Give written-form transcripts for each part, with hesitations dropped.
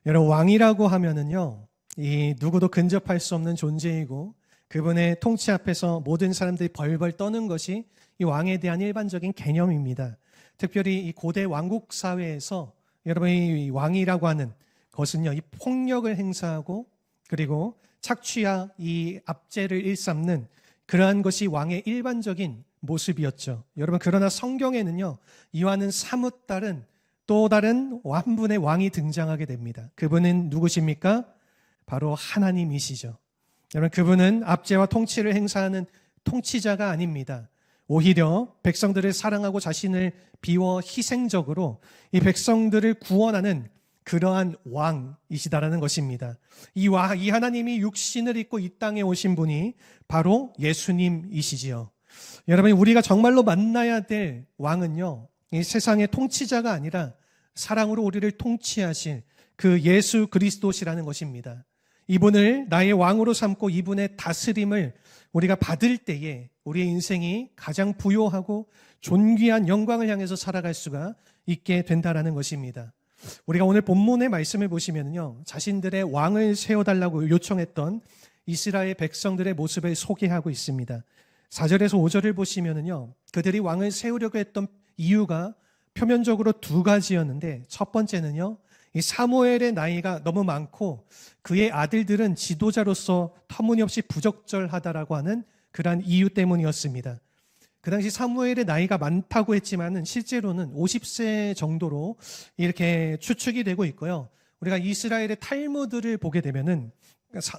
여러분, 왕이라고 하면은요, 이 누구도 근접할 수 없는 존재이고 그분의 통치 앞에서 모든 사람들이 벌벌 떠는 것이 이 왕에 대한 일반적인 개념입니다. 특별히 이 고대 왕국 사회에서 여러분이 이 왕이라고 하는 것은요, 이 폭력을 행사하고 그리고 착취와 이 압제를 일삼는 그러한 것이 왕의 일반적인 모습이었죠. 여러분, 그러나 성경에는요, 이와는 사뭇 다른 또 다른 한 분의 왕이 등장하게 됩니다. 그분은 누구십니까? 바로 하나님이시죠. 여러분, 그분은 압제와 통치를 행사하는 통치자가 아닙니다. 오히려 백성들을 사랑하고 자신을 비워 희생적으로 이 백성들을 구원하는 그러한 왕이시다라는 것입니다. 이 하나님이 육신을 입고 이 땅에 오신 분이 바로 예수님이시지요. 여러분, 우리가 정말로 만나야 될 왕은요, 이 세상의 통치자가 아니라 사랑으로 우리를 통치하실 그 예수 그리스도시라는 것입니다. 이분을 나의 왕으로 삼고 이분의 다스림을 우리가 받을 때에 우리의 인생이 가장 부요하고 존귀한 영광을 향해서 살아갈 수가 있게 된다라는 것입니다. 우리가 오늘 본문의 말씀을 보시면요, 자신들의 왕을 세워달라고 요청했던 이스라엘 백성들의 모습을 소개하고 있습니다. 4절에서 5절을 보시면요, 그들이 왕을 세우려고 했던 이유가 표면적으로 두 가지였는데, 첫 번째는요, 이 사무엘의 나이가 너무 많고 그의 아들들은 지도자로서 터무니없이 부적절하다라고 하는 그러한 이유 때문이었습니다. 그 당시 사무엘의 나이가 많다고 했지만은 실제로는 50세 정도로 이렇게 추측이 되고 있고요. 우리가 이스라엘의 탈무드를 보게 되면은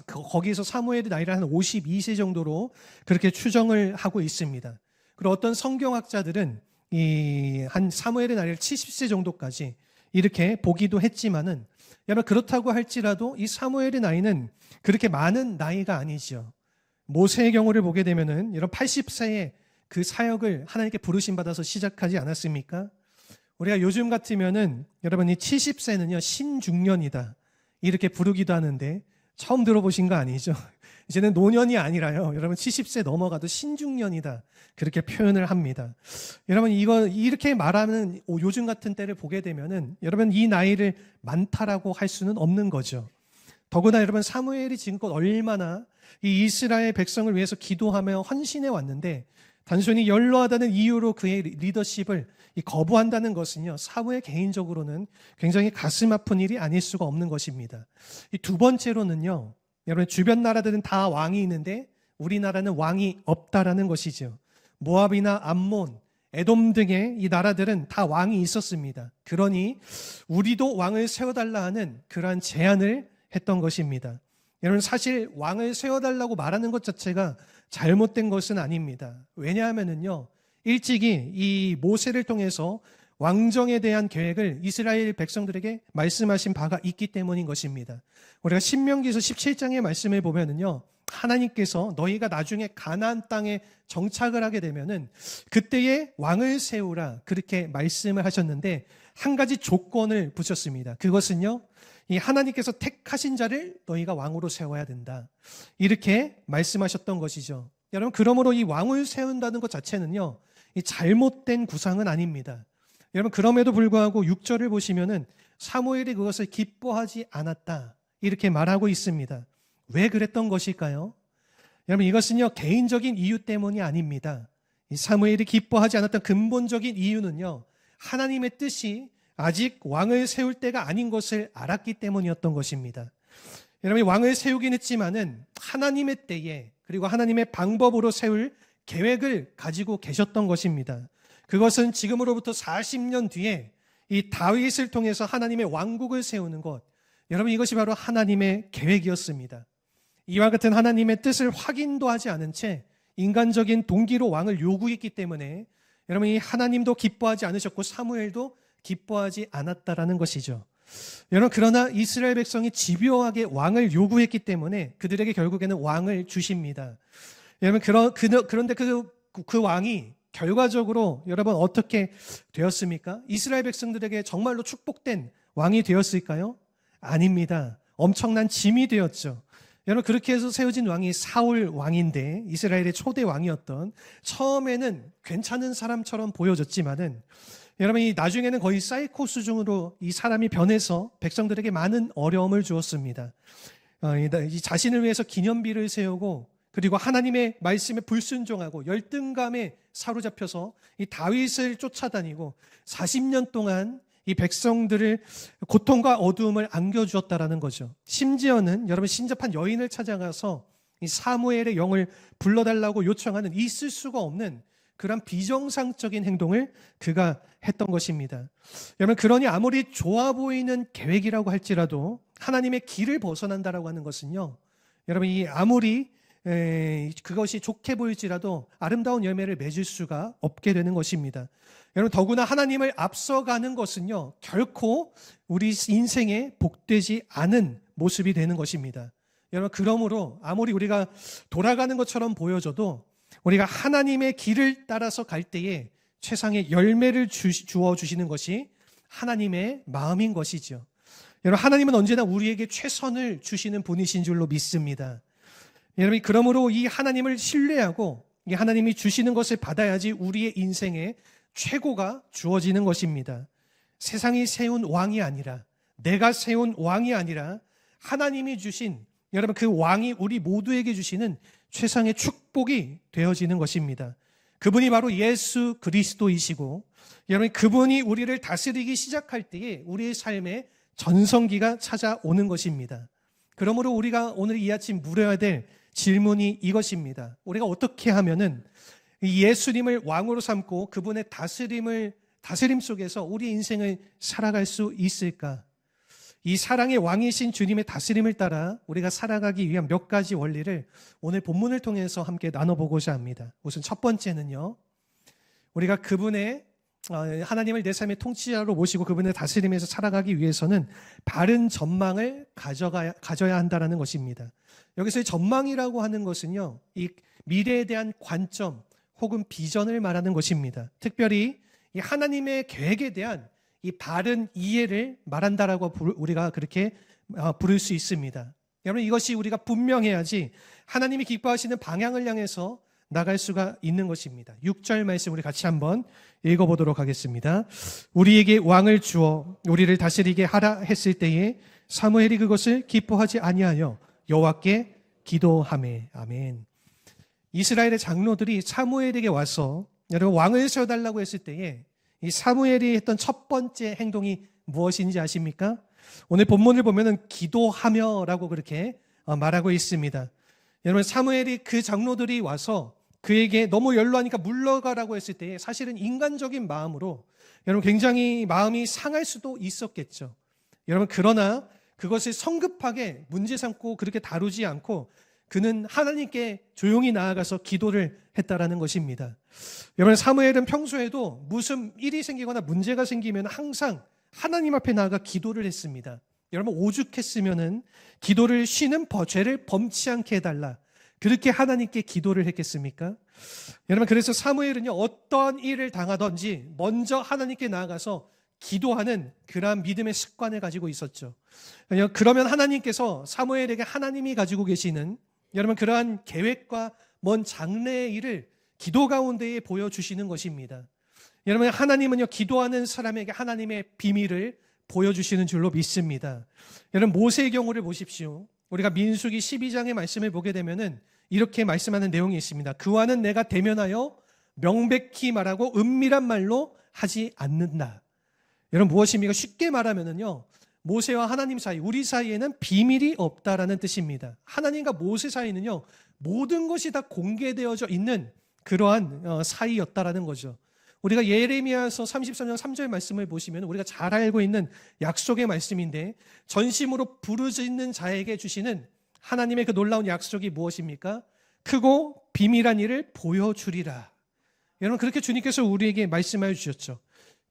거기에서 사무엘의 나이를 한 52세 정도로 그렇게 추정을 하고 있습니다. 그리고 어떤 성경학자들은 이 한 사무엘의 나이를 70세 정도까지 이렇게 보기도 했지만은, 여러분, 그렇다고 할지라도 이 사무엘의 나이는 그렇게 많은 나이가 아니죠. 모세의 경우를 보게 되면은 여러분 80세에 그 사역을 하나님께 부르심 받아서 시작하지 않았습니까? 우리가 요즘 같으면은 여러분 이 70세는요 신중년이다 이렇게 부르기도 하는데, 처음 들어보신 거 아니죠? 이제는 노년이 아니라요, 여러분 70세 넘어가도 신중년이다 그렇게 표현을 합니다. 여러분, 이거 이렇게 말하는 요즘 같은 때를 보게 되면은 여러분 이 나이를 많다라고 할 수는 없는 거죠. 더구나 여러분, 사무엘이 지금껏 얼마나 이 이스라엘 백성을 위해서 기도하며 헌신해 왔는데, 단순히 연로하다는 이유로 그의 리더십을 거부한다는 것은요, 사무엘 개인적으로는 굉장히 가슴 아픈 일이 아닐 수가 없는 것입니다. 이 두 번째로는요, 여러분, 주변 나라들은 다 왕이 있는데 우리나라는 왕이 없다라는 것이죠. 모압이나 암몬, 에돔 등의 이 나라들은 다 왕이 있었습니다. 그러니 우리도 왕을 세워달라 하는 그러한 제안을 했던 것입니다. 여러분, 사실 왕을 세워달라고 말하는 것 자체가 잘못된 것은 아닙니다. 왜냐하면요, 일찍이 이 모세를 통해서 왕정에 대한 계획을 이스라엘 백성들에게 말씀하신 바가 있기 때문인 것입니다. 우리가 신명기서 17장의 말씀을 보면은요, 하나님께서 너희가 나중에 가나안 땅에 정착을 하게 되면은 그때에 왕을 세우라 그렇게 말씀을 하셨는데, 한 가지 조건을 붙였습니다. 그것은요, 이 하나님께서 택하신 자를 너희가 왕으로 세워야 된다 이렇게 말씀하셨던 것이죠. 여러분, 그러므로 이 왕을 세운다는 것 자체는요, 이 잘못된 구상은 아닙니다. 여러분, 그럼에도 불구하고 6절을 보시면은 사무엘이 그것을 기뻐하지 않았다 이렇게 말하고 있습니다. 왜 그랬던 것일까요? 여러분, 이것은요 개인적인 이유 때문이 아닙니다. 이 사무엘이 기뻐하지 않았던 근본적인 이유는요, 하나님의 뜻이 아직 왕을 세울 때가 아닌 것을 알았기 때문이었던 것입니다. 여러분, 왕을 세우긴 했지만은 하나님의 때에 그리고 하나님의 방법으로 세울 계획을 가지고 계셨던 것입니다. 그것은 지금으로부터 40년 뒤에 이 다윗을 통해서 하나님의 왕국을 세우는 것, 여러분, 이것이 바로 하나님의 계획이었습니다. 이와 같은 하나님의 뜻을 확인도 하지 않은 채 인간적인 동기로 왕을 요구했기 때문에 여러분, 이 하나님도 기뻐하지 않으셨고 사무엘도 기뻐하지 않았다라는 것이죠. 여러분, 그러나 이스라엘 백성이 집요하게 왕을 요구했기 때문에 그들에게 결국에는 왕을 주십니다. 여러분, 그런데 그 왕이 결과적으로 여러분 어떻게 되었습니까? 이스라엘 백성들에게 정말로 축복된 왕이 되었을까요? 아닙니다. 엄청난 짐이 되었죠. 여러분, 그렇게 해서 세워진 왕이 사울 왕인데, 이스라엘의 초대 왕이었던, 처음에는 괜찮은 사람처럼 보여졌지만은 여러분, 이 나중에는 거의 사이코 수준으로 이 사람이 변해서 백성들에게 많은 어려움을 주었습니다. 이 자신을 위해서 기념비를 세우고, 그리고 하나님의 말씀에 불순종하고 열등감에 사로잡혀서 이 다윗을 쫓아다니고 40년 동안 이 백성들을 고통과 어두움을 안겨주었다라는 거죠. 심지어는 여러분, 신접한 여인을 찾아가서 이 사무엘의 영을 불러달라고 요청하는 있을 수가 없는 그런 비정상적인 행동을 그가 했던 것입니다. 여러분, 그러니 아무리 좋아 보이는 계획이라고 할지라도 하나님의 길을 벗어난다라고 하는 것은요, 여러분, 이 아무리 그것이 좋게 보일지라도 아름다운 열매를 맺을 수가 없게 되는 것입니다. 여러분, 더구나 하나님을 앞서가는 것은요, 결코 우리 인생에 복되지 않은 모습이 되는 것입니다. 여러분, 그러므로 아무리 우리가 돌아가는 것처럼 보여져도 우리가 하나님의 길을 따라서 갈 때에 최상의 열매를 주어 주시는 것이 하나님의 마음인 것이죠. 여러분, 하나님은 언제나 우리에게 최선을 주시는 분이신 줄로 믿습니다. 여러분, 그러므로 이 하나님을 신뢰하고 이 하나님이 주시는 것을 받아야지 우리의 인생에 최고가 주어지는 것입니다. 세상이 세운 왕이 아니라, 내가 세운 왕이 아니라 하나님이 주신, 여러분, 그 왕이 우리 모두에게 주시는 최상의 축복이 되어지는 것입니다. 그분이 바로 예수 그리스도이시고, 여러분, 그분이 우리를 다스리기 시작할 때에 우리의 삶에 전성기가 찾아오는 것입니다. 그러므로 우리가 오늘 이 아침 물어야 될 질문이 이것입니다. 우리가 어떻게 하면은 예수님을 왕으로 삼고 그분의 다스림 속에서 우리 인생을 살아갈 수 있을까? 이 사랑의 왕이신 주님의 다스림을 따라 우리가 살아가기 위한 몇 가지 원리를 오늘 본문을 통해서 함께 나눠보고자 합니다. 우선 첫 번째는요, 우리가 그분의 하나님을 내 삶의 통치자로 모시고 그분의 다스림에서 살아가기 위해서는 바른 전망을 가져야 한다는 것입니다. 여기서 전망이라고 하는 것은요, 이 미래에 대한 관점 혹은 비전을 말하는 것입니다. 특별히 이 하나님의 계획에 대한 이 바른 이해를 말한다라고 우리가 그렇게 부를 수 있습니다. 여러분, 이것이 우리가 분명해야지 하나님이 기뻐하시는 방향을 향해서 나갈 수가 있는 것입니다. 6절 말씀 우리 같이 한번 읽어보도록 하겠습니다. 우리에게 왕을 주어 우리를 다스리게 하라 했을 때에 사무엘이 그것을 기뻐하지 아니하여 여호와께 기도하매. 아멘. 이스라엘의 장로들이 사무엘에게 와서 여러분 왕을 세워달라고 했을 때에 이 사무엘이 했던 첫 번째 행동이 무엇인지 아십니까? 오늘 본문을 보면은 기도하며라고 그렇게 말하고 있습니다. 여러분, 사무엘이 그 장로들이 와서 그에게 너무 연로하니까 물러가라고 했을 때 사실은 인간적인 마음으로 여러분 굉장히 마음이 상할 수도 있었겠죠. 여러분, 그러나 그것을 성급하게 문제 삼고 그렇게 다루지 않고 그는 하나님께 조용히 나아가서 기도를 했다라는 것입니다. 여러분, 사무엘은 평소에도 무슨 일이 생기거나 문제가 생기면 항상 하나님 앞에 나아가 기도를 했습니다. 여러분, 오죽했으면은 기도를 쉬는 죄를 범치 않게 해달라, 그렇게 하나님께 기도를 했겠습니까? 여러분, 그래서 사무엘은요, 어떤 일을 당하든지 먼저 하나님께 나아가서 기도하는 그러한 믿음의 습관을 가지고 있었죠. 그러면 하나님께서 사무엘에게 하나님이 가지고 계시는 여러분 그러한 계획과 먼 장래의 일을 기도 가운데에 보여주시는 것입니다. 여러분, 하나님은요, 기도하는 사람에게 하나님의 비밀을 보여주시는 줄로 믿습니다. 여러분, 모세의 경우를 보십시오. 우리가 민수기 12장의 말씀을 보게 되면은 이렇게 말씀하는 내용이 있습니다. 그와는 내가 대면하여 명백히 말하고 은밀한 말로 하지 않는다. 여러분, 무엇입니까? 쉽게 말하면은요, 모세와 하나님 사이, 우리 사이에는 비밀이 없다라는 뜻입니다. 하나님과 모세 사이는요, 모든 것이 다 공개되어져 있는 그러한 사이였다라는 거죠. 우리가 예레미야서 33장 3절 말씀을 보시면 우리가 잘 알고 있는 약속의 말씀인데, 전심으로 부르짖는 자에게 주시는 하나님의 그 놀라운 약속이 무엇입니까? 크고 비밀한 일을 보여주리라. 여러분, 그렇게 주님께서 우리에게 말씀하여 주셨죠.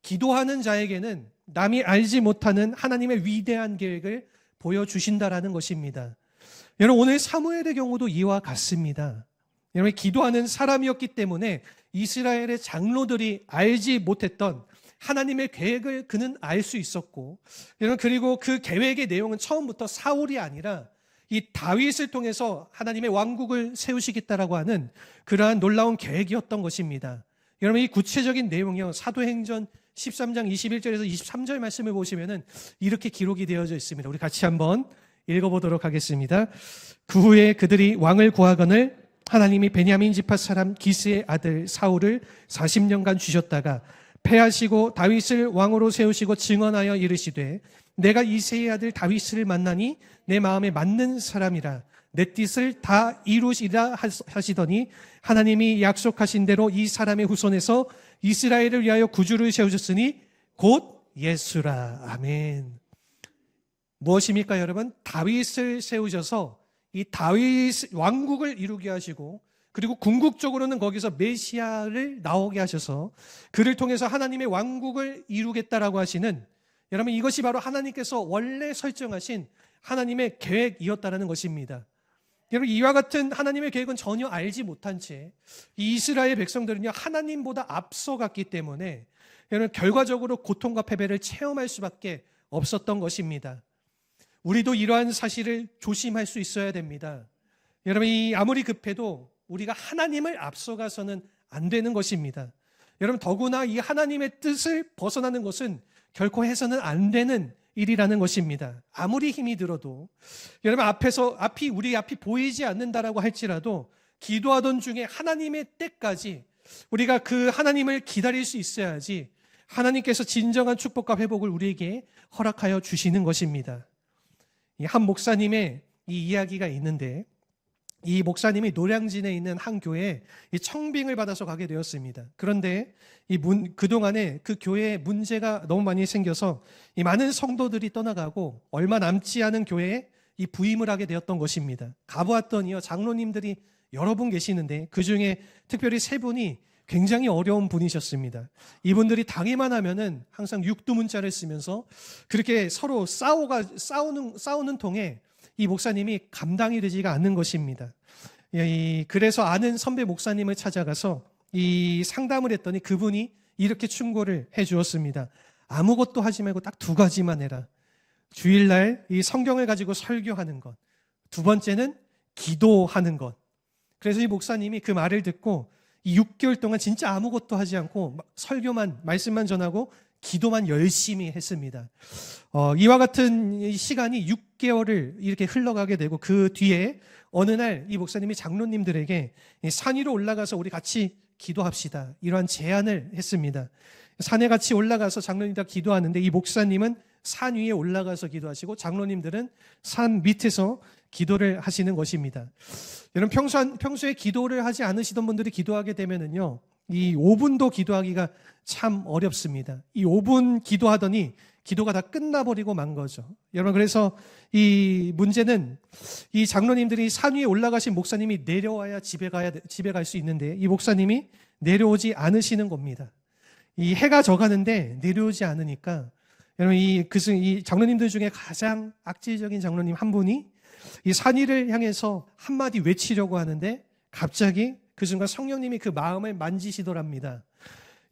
기도하는 자에게는 남이 알지 못하는 하나님의 위대한 계획을 보여주신다라는 것입니다. 여러분, 오늘 사무엘의 경우도 이와 같습니다. 여러분, 기도하는 사람이었기 때문에 이스라엘의 장로들이 알지 못했던 하나님의 계획을 그는 알 수 있었고, 여러분, 그리고 그 계획의 내용은 처음부터 사울이 아니라 이 다윗을 통해서 하나님의 왕국을 세우시겠다라고 하는 그러한 놀라운 계획이었던 것입니다. 여러분, 이 구체적인 내용이요, 사도행전 13장 21절에서 23절 말씀을 보시면은 이렇게 기록이 되어져 있습니다. 우리 같이 한번 읽어보도록 하겠습니다. 그 후에 그들이 왕을 구하거늘 하나님이 베냐민 지파 사람 기스의 아들 사울을 40년간 주셨다가 패하시고 다윗을 왕으로 세우시고 증언하여 이르시되 내가 이새의 아들 다윗을 만나니 내 마음에 맞는 사람이라 내 뜻을 다 이루시라 하시더니 하나님이 약속하신 대로 이 사람의 후손에서 이스라엘을 위하여 구주를 세우셨으니 곧 예수라. 아멘. 무엇입니까, 여러분? 다윗을 세우셔서 이 다윗 왕국을 이루게 하시고 그리고 궁극적으로는 거기서 메시아를 나오게 하셔서 그를 통해서 하나님의 왕국을 이루겠다라고 하시는, 여러분, 이것이 바로 하나님께서 원래 설정하신 하나님의 계획이었다라는 것입니다. 여러분, 이와 같은 하나님의 계획은 전혀 알지 못한 채 이 이스라엘 백성들은요, 하나님보다 앞서갔기 때문에 여러분, 결과적으로 고통과 패배를 체험할 수밖에 없었던 것입니다. 우리도 이러한 사실을 조심할 수 있어야 됩니다. 여러분, 이 아무리 급해도 우리가 하나님을 앞서가서는 안 되는 것입니다. 여러분, 더구나 이 하나님의 뜻을 벗어나는 것은 결코 해서는 안 되는 일이라는 것입니다. 아무리 힘이 들어도 여러분, 우리 앞이 보이지 않는다라고 할지라도 기도하던 중에 하나님의 때까지 우리가 그 하나님을 기다릴 수 있어야지 하나님께서 진정한 축복과 회복을 우리에게 허락하여 주시는 것입니다. 한 목사님의 이 이야기가 있는데, 이 목사님이 노량진에 있는 한 교회에 청빙을 받아서 가게 되었습니다. 그런데 그동안에 그 교회에 문제가 너무 많이 생겨서 이 많은 성도들이 떠나가고 얼마 남지 않은 교회에 이 부임을 하게 되었던 것입니다. 가보았더니요, 장로님들이 여러 분 계시는데 그 중에 특별히 세 분이 굉장히 어려운 분이셨습니다. 이분들이 당해만 하면은 항상 육두문자를 쓰면서 그렇게 서로 싸우는 통에 이 목사님이 감당이 되지가 않는 것입니다. 그래서 아는 선배 목사님을 찾아가서 이 상담을 했더니 그분이 이렇게 충고를 해 주었습니다. 아무것도 하지 말고 딱 두 가지만 해라. 주일날 이 성경을 가지고 설교하는 것. 두 번째는 기도하는 것. 그래서 이 목사님이 그 말을 듣고 이 6개월 동안 진짜 아무것도 하지 않고 설교만, 말씀만 전하고 기도만 열심히 했습니다. 이와 같은 시간이 6개월을 이렇게 흘러가게 되고 그 뒤에 어느 날 이 목사님이 장로님들에게 산 위로 올라가서 우리 같이 기도합시다, 이러한 제안을 했습니다. 산에 같이 올라가서 장로님들 기도하는데 이 목사님은 산 위에 올라가서 기도하시고 장로님들은 산 밑에서 기도를 하시는 것입니다. 여러분, 평소에 기도를 하지 않으시던 분들이 기도하게 되면은요, 이 5분도 기도하기가 참 어렵습니다. 이 5분 기도하더니 기도가 다 끝나버리고 만 거죠. 여러분, 그래서 이 문제는 이 장로님들이 산 위에 올라가신 목사님이 내려와야 집에 갈 수 있는데 이 목사님이 내려오지 않으시는 겁니다. 이 해가 져가는데 내려오지 않으니까 여러분, 이 장로님들 중에 가장 악질적인 장로님 한 분이 이 산 위를 향해서 한마디 외치려고 하는데 갑자기 그 순간 성령님이 그 마음을 만지시더랍니다.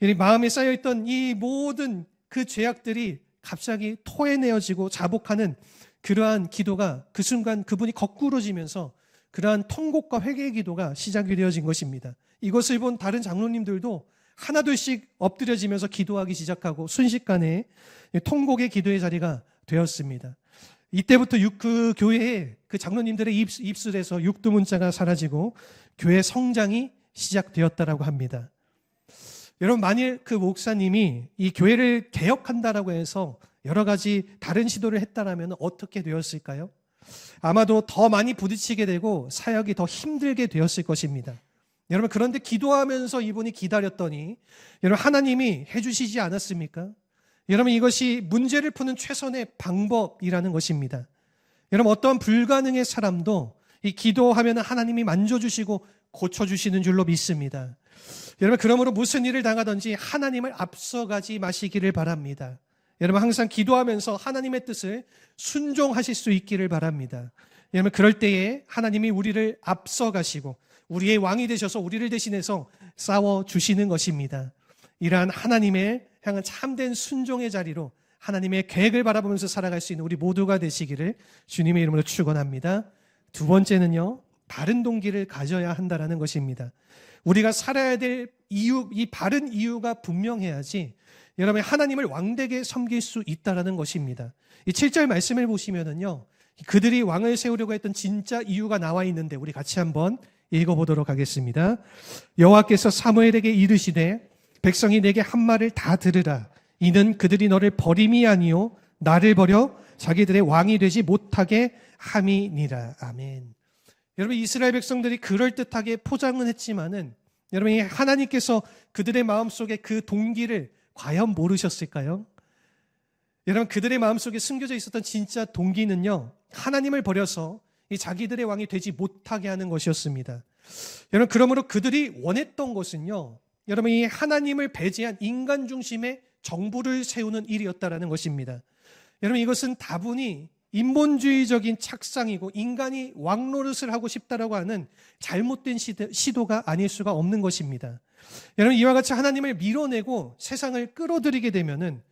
이 마음에 쌓여있던 이 모든 그 죄악들이 갑자기 토해내어지고 자복하는 그러한 기도가 그 순간 그분이 거꾸로지면서 그러한 통곡과 회개의 기도가 시작이 되어진 것입니다. 이것을 본 다른 장로님들도 하나둘씩 엎드려지면서 기도하기 시작하고 순식간에 통곡의 기도의 자리가 되었습니다. 이때부터 그 교회에 그 장로님들의 입술에서 육두문자가 사라지고 교회 성장이 시작되었다라고 합니다. 여러분, 만일 그 목사님이 이 교회를 개혁한다라고 해서 여러 가지 다른 시도를 했다라면 어떻게 되었을까요? 아마도 더 많이 부딪히게 되고 사역이 더 힘들게 되었을 것입니다. 여러분, 그런데 기도하면서 이분이 기다렸더니 여러분, 하나님이 해주시지 않았습니까? 여러분, 이것이 문제를 푸는 최선의 방법이라는 것입니다. 여러분, 어떠한 불가능의 사람도 이 기도하면 하나님이 만져주시고 고쳐주시는 줄로 믿습니다. 여러분, 그러므로 무슨 일을 당하든지 하나님을 앞서가지 마시기를 바랍니다. 여러분, 항상 기도하면서 하나님의 뜻을 순종하실 수 있기를 바랍니다. 여러분, 그럴 때에 하나님이 우리를 앞서가시고 우리의 왕이 되셔서 우리를 대신해서 싸워주시는 것입니다. 이러한 하나님의 향한 참된 순종의 자리로 하나님의 계획을 바라보면서 살아갈 수 있는 우리 모두가 되시기를 주님의 이름으로 축원합니다. 두 번째는요, 바른 동기를 가져야 한다는 것입니다. 우리가 살아야 될 이유, 이 바른 이유가 분명해야지 여러분 하나님을 왕되게 섬길 수 있다라는 것입니다. 이 7절 말씀을 보시면은요, 그들이 왕을 세우려고 했던 진짜 이유가 나와 있는데 우리 같이 한번 읽어보도록 하겠습니다. 여호와께서 사무엘에게 이르시되 백성이 내게 한 말을 다 들으라. 이는 그들이 너를 버림이 아니요 나를 버려 자기들의 왕이 되지 못하게 함이니라. 아멘. 여러분 이스라엘 백성들이 그럴듯하게 포장은 했지만은 여러분 하나님께서 그들의 마음속에 그 동기를 과연 모르셨을까요? 여러분 그들의 마음속에 숨겨져 있었던 진짜 동기는요, 하나님을 버려서 이 자기들의 왕이 되지 못하게 하는 것이었습니다. 여러분 그러므로 그들이 원했던 것은요, 여러분 이 하나님을 배제한 인간 중심의 정부를 세우는 일이었다라는 것입니다. 여러분 이것은 다분히 인본주의적인 착상이고 인간이 왕노릇을 하고 싶다라고 하는 잘못된 시도가 아닐 수가 없는 것입니다. 여러분 이와 같이 하나님을 밀어내고 세상을 끌어들이게 되면은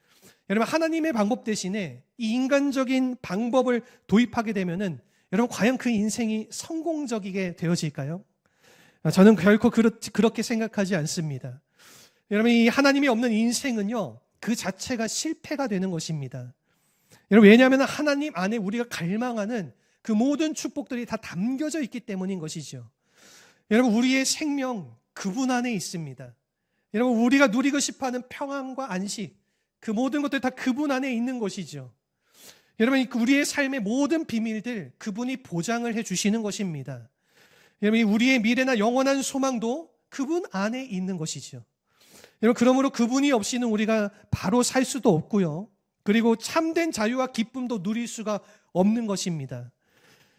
여러분 하나님의 방법 대신에 이 인간적인 방법을 도입하게 되면은 여러분 과연 그 인생이 성공적이게 되어질까요? 저는 결코 그렇게 생각하지 않습니다. 여러분 이 하나님이 없는 인생은요, 그 자체가 실패가 되는 것입니다. 여러분 왜냐하면 하나님 안에 우리가 갈망하는 그 모든 축복들이 다 담겨져 있기 때문인 것이죠. 여러분 우리의 생명 그분 안에 있습니다. 여러분 우리가 누리고 싶어하는 평안과 안식, 그 모든 것들이 다 그분 안에 있는 것이죠. 여러분 우리의 삶의 모든 비밀들 그분이 보장을 해주시는 것입니다. 여러분 우리의 미래나 영원한 소망도 그분 안에 있는 것이죠. 여러분 그러므로 그분이 없이는 우리가 바로 살 수도 없고요, 그리고 참된 자유와 기쁨도 누릴 수가 없는 것입니다.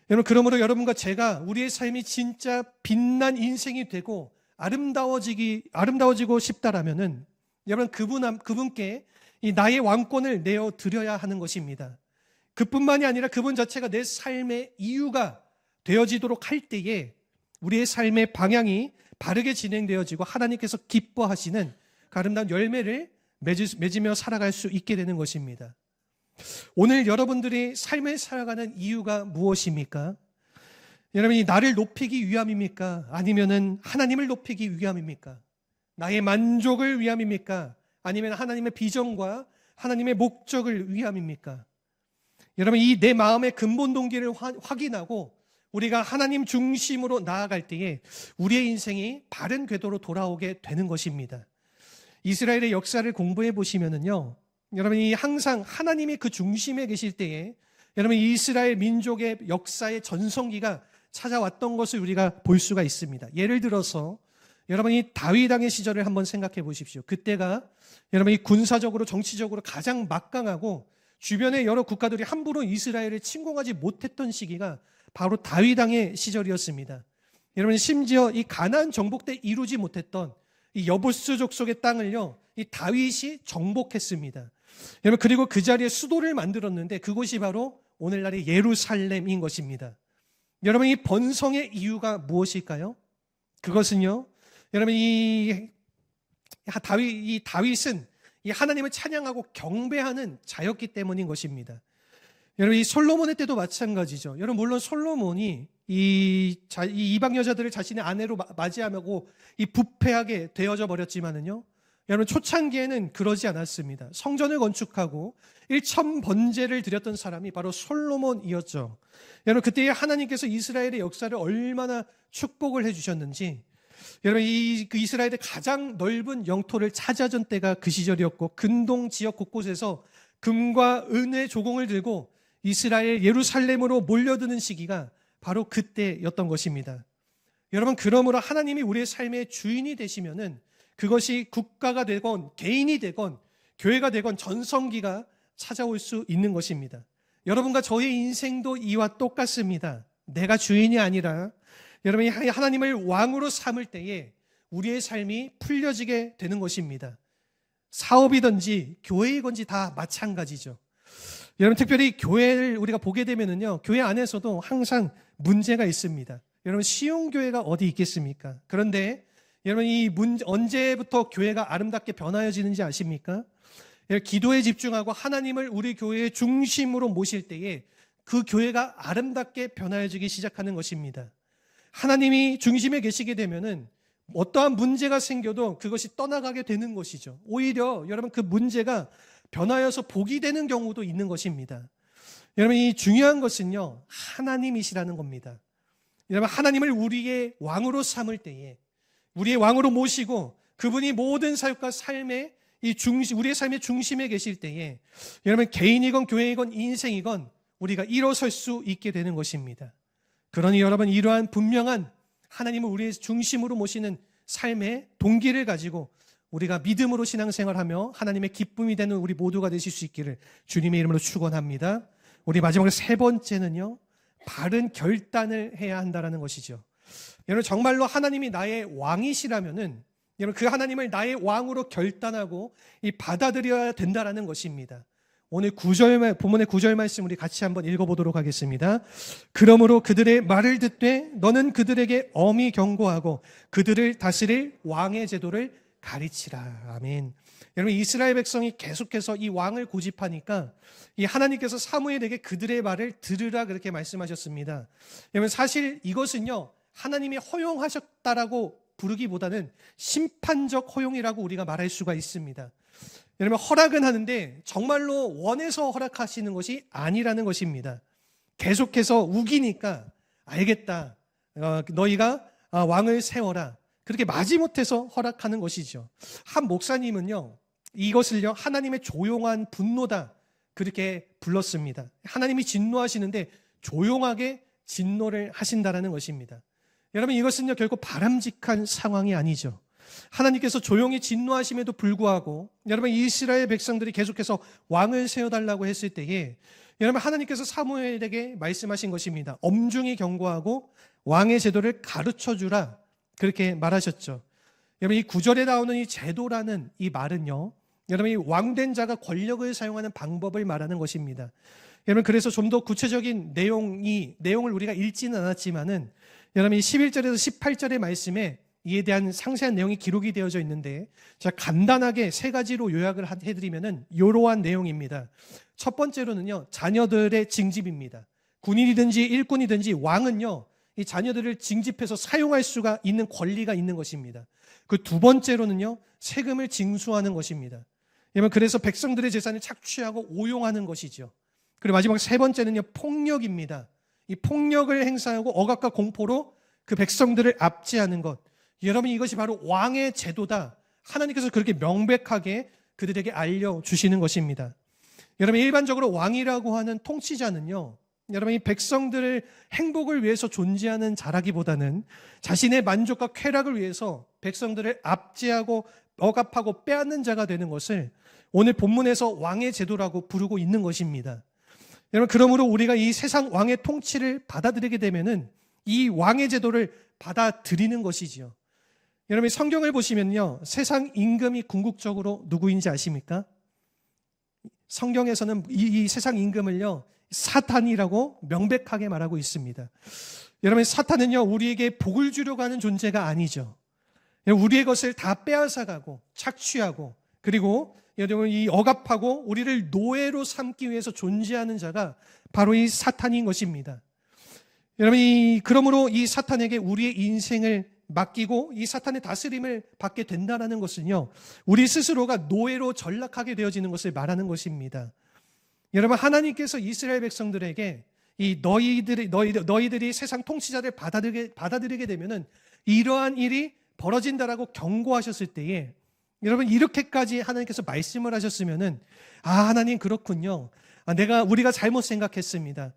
여러분 그러므로 여러분과 제가 우리의 삶이 진짜 빛난 인생이 되고 아름다워지고 싶다라면은 여러분 그분께 이 나의 왕권을 내어 드려야 하는 것입니다. 그뿐만이 아니라 그분 자체가 내 삶의 이유가 되어지도록 할 때에 우리의 삶의 방향이 바르게 진행되어지고 하나님께서 기뻐하시는 그 아름다운 열매를 맺으며 살아갈 수 있게 되는 것입니다. 오늘 여러분들이 삶을 살아가는 이유가 무엇입니까? 여러분이 나를 높이기 위함입니까? 아니면은 하나님을 높이기 위함입니까? 나의 만족을 위함입니까? 아니면 하나님의 비전과 하나님의 목적을 위함입니까? 여러분 이 내 마음의 근본 동기를 확인하고 우리가 하나님 중심으로 나아갈 때에 우리의 인생이 바른 궤도로 돌아오게 되는 것입니다. 이스라엘의 역사를 공부해 보시면은요, 여러분이 항상 하나님이 그 중심에 계실 때에 여러분 이스라엘 민족의 역사의 전성기가 찾아왔던 것을 우리가 볼 수가 있습니다. 예를 들어서 여러분이 다윗 왕의 시절을 한번 생각해 보십시오. 그때가 여러분이 군사적으로 정치적으로 가장 막강하고 주변의 여러 국가들이 함부로 이스라엘을 침공하지 못했던 시기가 바로 다윗 왕의 시절이었습니다. 여러분 심지어 이 가나안 정복 때 이루지 못했던 이 여부스 족속의 땅을요, 이 다윗이 정복했습니다. 여러분 그리고 그 자리에 수도를 만들었는데 그곳이 바로 오늘날의 예루살렘인 것입니다. 여러분 이 번성의 이유가 무엇일까요? 그것은요, 여러분 이 다윗은 이 하나님을 찬양하고 경배하는 자였기 때문인 것입니다. 여러분 이 솔로몬의 때도 마찬가지죠. 여러분 물론 솔로몬이 이 이방 여자들을 자신의 아내로 맞이하고 이 부패하게 되어져 버렸지만은요, 여러분 초창기에는 그러지 않았습니다. 성전을 건축하고 1,000번제를 드렸던 사람이 바로 솔로몬이었죠. 여러분 그때 하나님께서 이스라엘의 역사를 얼마나 축복을 해주셨는지, 여러분 그 이스라엘의 가장 넓은 영토를 차지하던 때가 그 시절이었고 근동 지역 곳곳에서 금과 은의 조공을 들고 이스라엘 예루살렘으로 몰려드는 시기가 바로 그때였던 것입니다. 여러분 그러므로 하나님이 우리의 삶의 주인이 되시면은 그것이 국가가 되건 개인이 되건 교회가 되건 전성기가 찾아올 수 있는 것입니다. 여러분과 저의 인생도 이와 똑같습니다. 내가 주인이 아니라 여러분이 하나님을 왕으로 삼을 때에 우리의 삶이 풀려지게 되는 것입니다. 사업이든지 교회이든지 다 마찬가지죠. 여러분 특별히 교회를 우리가 보게 되면은요, 교회 안에서도 항상 문제가 있습니다. 여러분 쉬운 교회가 어디 있겠습니까? 그런데 여러분 언제부터 교회가 아름답게 변화해지는지 아십니까? 기도에 집중하고 하나님을 우리 교회의 중심으로 모실 때에 그 교회가 아름답게 변화해지기 시작하는 것입니다. 하나님이 중심에 계시게 되면은 어떠한 문제가 생겨도 그것이 떠나가게 되는 것이죠. 오히려 여러분 그 문제가 변하여서 복이 되는 경우도 있는 것입니다. 여러분 이 중요한 것은요, 하나님이시라는 겁니다. 여러분 하나님을 우리의 왕으로 삼을 때에, 우리의 왕으로 모시고 그분이 모든 사역과 삶의 우리의 삶의 중심에 계실 때에 여러분 개인이건 교회이건 인생이건 우리가 일어설 수 있게 되는 것입니다. 그러니 여러분 이러한 분명한 하나님을 우리의 중심으로 모시는 삶의 동기를 가지고 우리가 믿음으로 신앙생활하며 하나님의 기쁨이 되는 우리 모두가 되실 수 있기를 주님의 이름으로 축원합니다. 우리 마지막으로 세 번째는요, 바른 결단을 해야 한다는 것이죠. 여러분 정말로 하나님이 나의 왕이시라면은 여러분 그 하나님을 나의 왕으로 결단하고 받아들여야 된다는 것입니다. 오늘 본문의 9절 말씀 우리 같이 한번 읽어보도록 하겠습니다. 그러므로 그들의 말을 듣되 너는 그들에게 엄히 경고하고 그들을 다스릴 왕의 제도를 가르치라. 아멘. 여러분 이스라엘 백성이 계속해서 이 왕을 고집하니까 이 하나님께서 사무엘에게 그들의 말을 들으라 그렇게 말씀하셨습니다. 여러분 사실 이것은요, 하나님이 허용하셨다라고 부르기보다는 심판적 허용이라고 우리가 말할 수가 있습니다. 여러분 허락은 하는데 정말로 원해서 허락하시는 것이 아니라는 것입니다. 계속해서 우기니까 알겠다, 너희가 왕을 세워라, 그렇게 마지못해서 허락하는 것이죠. 한 목사님은요, 이것을요 하나님의 조용한 분노다 그렇게 불렀습니다. 하나님이 진노하시는데 조용하게 진노를 하신다라는 것입니다. 여러분 이것은요 결코 바람직한 상황이 아니죠. 하나님께서 조용히 진노하심에도 불구하고 여러분 이스라엘 백성들이 계속해서 왕을 세워달라고 했을 때에 여러분 하나님께서 사무엘에게 말씀하신 것입니다. 엄중히 경고하고 왕의 제도를 가르쳐주라 그렇게 말하셨죠. 여러분 이 9절에 나오는 이 제도라는 이 말은요, 여러분 이 왕된 자가 권력을 사용하는 방법을 말하는 것입니다. 여러분 그래서 좀 더 구체적인 내용을 우리가 읽지는 않았지만은 여러분 이 11절에서 18절의 말씀에 이에 대한 상세한 내용이 기록이 되어져 있는데 제가 간단하게 세 가지로 요약을 해드리면은 이러한 내용입니다. 첫 번째로는요, 자녀들의 징집입니다. 군인이든지 일꾼이든지 왕은요, 이 자녀들을 징집해서 사용할 수가 있는 권리가 있는 것입니다. 그 두 번째로는요, 세금을 징수하는 것입니다. 여러분 그래서 백성들의 재산을 착취하고 오용하는 것이죠. 그리고 마지막 세 번째는요, 폭력입니다. 이 폭력을 행사하고 억압과 공포로 그 백성들을 압제하는 것. 여러분 이것이 바로 왕의 제도다. 하나님께서 그렇게 명백하게 그들에게 알려주시는 것입니다. 여러분 일반적으로 왕이라고 하는 통치자는요, 여러분 이 백성들의 행복을 위해서 존재하는 자라기보다는 자신의 만족과 쾌락을 위해서 백성들을 압제하고 억압하고 빼앗는 자가 되는 것을 오늘 본문에서 왕의 제도라고 부르고 있는 것입니다. 여러분 그러므로 우리가 이 세상 왕의 통치를 받아들이게 되면은 이 왕의 제도를 받아들이는 것이지요. 여러분 성경을 보시면요, 세상 임금이 궁극적으로 누구인지 아십니까? 성경에서는 이 세상 임금을요, 사탄이라고 명백하게 말하고 있습니다. 여러분 사탄은요, 우리에게 복을 주려고 하는 존재가 아니죠. 우리의 것을 다 빼앗아가고 착취하고 그리고 여러분 이 억압하고 우리를 노예로 삼기 위해서 존재하는 자가 바로 이 사탄인 것입니다. 여러분 그러므로 이 사탄에게 우리의 인생을 맡기고 이 사탄의 다스림을 받게 된다는 것은요, 우리 스스로가 노예로 전락하게 되어지는 것을 말하는 것입니다. 여러분 하나님께서 이스라엘 백성들에게 이 너희들이 세상 통치자를 받아들이게 되면은 이러한 일이 벌어진다라고 경고하셨을 때에 여러분 이렇게까지 하나님께서 말씀을 하셨으면은 하나님 그렇군요. 우리가 잘못 생각했습니다.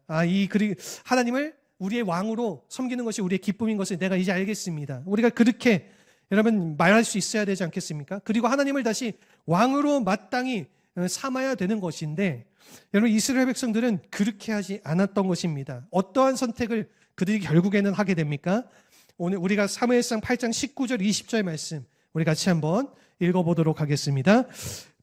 하나님을 우리의 왕으로 섬기는 것이 우리의 기쁨인 것을 내가 이제 알겠습니다. 우리가 그렇게 여러분 말할 수 있어야 되지 않겠습니까? 그리고 하나님을 다시 왕으로 마땅히 삼아야 되는 것인데 여러분 이스라엘 백성들은 그렇게 하지 않았던 것입니다. 어떠한 선택을 그들이 결국에는 하게 됩니까? 오늘 우리가 사무엘상 8장 19절 20절 말씀 우리 같이 한번 읽어보도록 하겠습니다.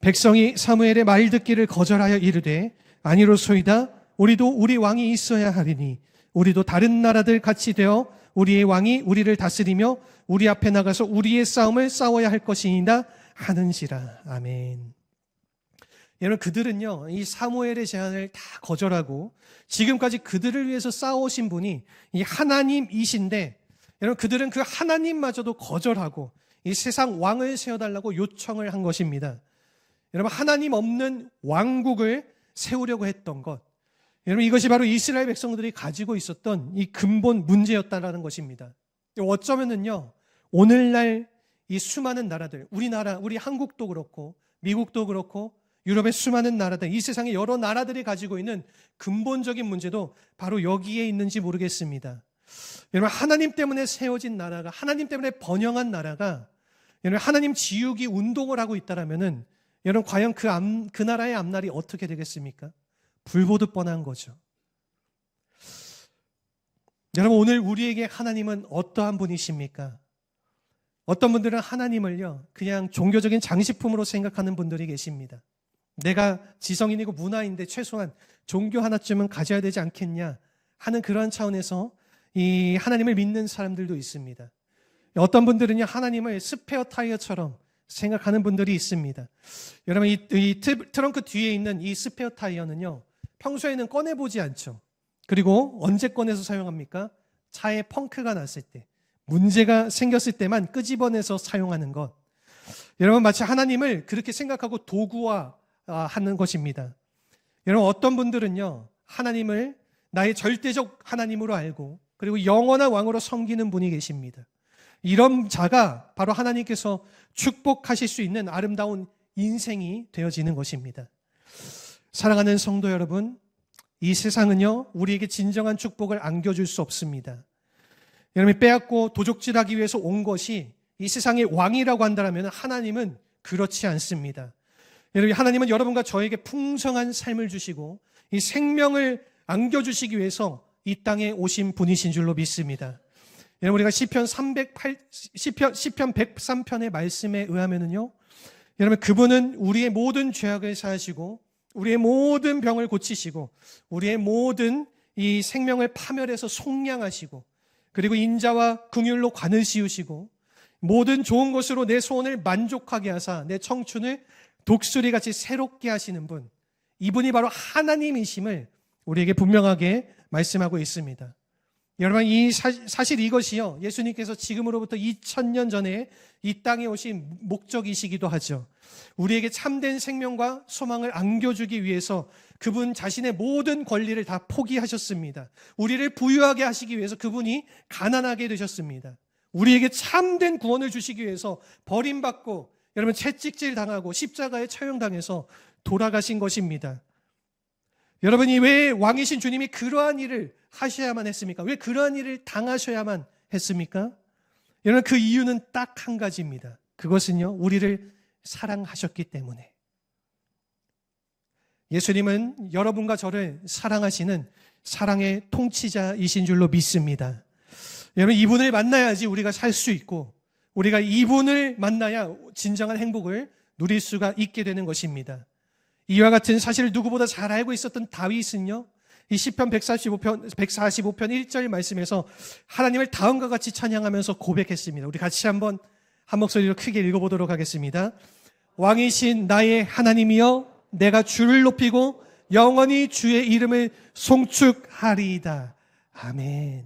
백성이 사무엘의 말 듣기를 거절하여 이르되 아니로소이다. 우리도 우리 왕이 있어야 하리니 우리도 다른 나라들 같이 되어 우리의 왕이 우리를 다스리며 우리 앞에 나가서 우리의 싸움을 싸워야 할 것이니라 하는지라. 아멘. 여러분 그들은요, 이 사무엘의 제안을 다 거절하고 지금까지 그들을 위해서 싸우신 분이 이 하나님이신데 여러분, 그들은 그 하나님마저도 거절하고 이 세상 왕을 세워달라고 요청을 한 것입니다. 여러분, 하나님 없는 왕국을 세우려고 했던 것, 여러분, 이것이 바로 이스라엘 백성들이 가지고 있었던 이 근본 문제였다라는 것입니다. 어쩌면은요, 오늘날 이 수많은 나라들, 우리나라, 우리 한국도 그렇고 미국도 그렇고 유럽의 수많은 나라들, 이 세상의 여러 나라들이 가지고 있는 근본적인 문제도 바로 여기에 있는지 모르겠습니다. 여러분, 하나님 때문에 세워진 나라가, 하나님 때문에 번영한 나라가 여러분, 하나님 지우기 운동을 하고 있다라면은 여러분, 과연 그 나라의 앞날이 어떻게 되겠습니까? 불보듯 뻔한 거죠. 여러분, 오늘 우리에게 하나님은 어떠한 분이십니까? 어떤 분들은 하나님을요, 그냥 종교적인 장식품으로 생각하는 분들이 계십니다. 내가 지성인이고 문화인데 최소한 종교 하나쯤은 가져야 되지 않겠냐 하는 그러한 차원에서 이 하나님을 믿는 사람들도 있습니다. 어떤 분들은요, 하나님을 스페어 타이어처럼 생각하는 분들이 있습니다. 여러분, 이 트렁크 뒤에 있는 이 스페어 타이어는요, 평소에는 꺼내보지 않죠. 그리고 언제 꺼내서 사용합니까? 차에 펑크가 났을 때, 문제가 생겼을 때만 끄집어내서 사용하는 것. 여러분, 마치 하나님을 그렇게 생각하고 도구화하는 것입니다. 여러분, 어떤 분들은요, 하나님을 나의 절대적 하나님으로 알고 그리고 영원한 왕으로 섬기는 분이 계십니다. 이런 자가 바로 하나님께서 축복하실 수 있는 아름다운 인생이 되어지는 것입니다. 사랑하는 성도 여러분, 이 세상은요, 우리에게 진정한 축복을 안겨줄 수 없습니다. 여러분이 빼앗고 도적질하기 위해서 온 것이 이 세상의 왕이라고 한다면 하나님은 그렇지 않습니다. 여러분, 하나님은 여러분과 저에게 풍성한 삶을 주시고 이 생명을 안겨주시기 위해서 이 땅에 오신 분이신 줄로 믿습니다. 여러분, 우리가 시편 103편의 말씀에 의하면요, 여러분, 그분은 우리의 모든 죄악을 사하시고 우리의 모든 병을 고치시고 우리의 모든 이 생명을 파멸해서 속량하시고 그리고 인자와 긍휼로 관을 씌우시고 모든 좋은 것으로 내 소원을 만족하게 하사 내 청춘을 독수리같이 새롭게 하시는 분, 이분이 바로 하나님이심을 우리에게 분명하게 말씀하고 있습니다. 여러분, 사실 이것이요, 예수님께서 지금으로부터 2000년 전에 이 땅에 오신 목적이시기도 하죠. 우리에게 참된 생명과 소망을 안겨주기 위해서 그분 자신의 모든 권리를 다 포기하셨습니다. 우리를 부유하게 하시기 위해서 그분이 가난하게 되셨습니다. 우리에게 참된 구원을 주시기 위해서 버림받고 여러분, 채찍질 당하고 십자가에 처형당해서 돌아가신 것입니다. 여러분이 왜 왕이신 주님이 그러한 일을 하셔야만 했습니까? 왜 그러한 일을 당하셔야만 했습니까? 여러분, 그 이유는 딱 한 가지입니다. 그것은요, 우리를 사랑하셨기 때문에. 예수님은 여러분과 저를 사랑하시는 사랑의 통치자이신 줄로 믿습니다. 여러분, 이분을 만나야지 우리가 살 수 있고 우리가 이분을 만나야 진정한 행복을 누릴 수가 있게 되는 것입니다. 이와 같은 사실을 누구보다 잘 알고 있었던 다윗은요, 이 시편 145편 1절 말씀에서 하나님을 다음과 같이 찬양하면서 고백했습니다. 우리 같이 한번 한 목소리로 크게 읽어보도록 하겠습니다. 왕이신 나의 하나님이여, 내가 주를 높이고 영원히 주의 이름을 송축하리이다. 아멘.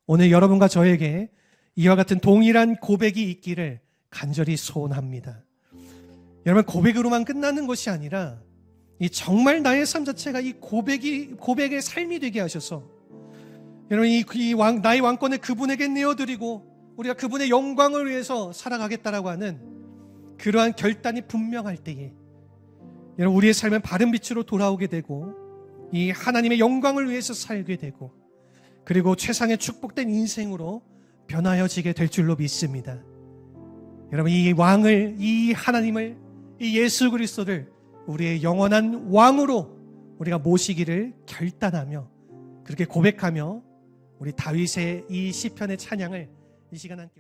오늘 여러분과 저에게 이와 같은 동일한 고백이 있기를 간절히 소원합니다. 여러분, 고백으로만 끝나는 것이 아니라 이 정말 나의 삶 자체가 이 고백의 삶이 되게 하셔서 여러분, 나의 왕권을 그분에게 내어드리고 우리가 그분의 영광을 위해서 살아가겠다라고 하는 그러한 결단이 분명할 때에 여러분, 우리의 삶은 바른 빛으로 돌아오게 되고 이 하나님의 영광을 위해서 살게 되고 그리고 최상의 축복된 인생으로 변하여지게 될 줄로 믿습니다. 여러분, 이 왕을, 이 하나님을, 이 예수 그리스도를 우리의 영원한 왕으로 우리가 모시기를 결단하며 그렇게 고백하며 우리 다윗의 이 시편의 찬양을 이 시간 함께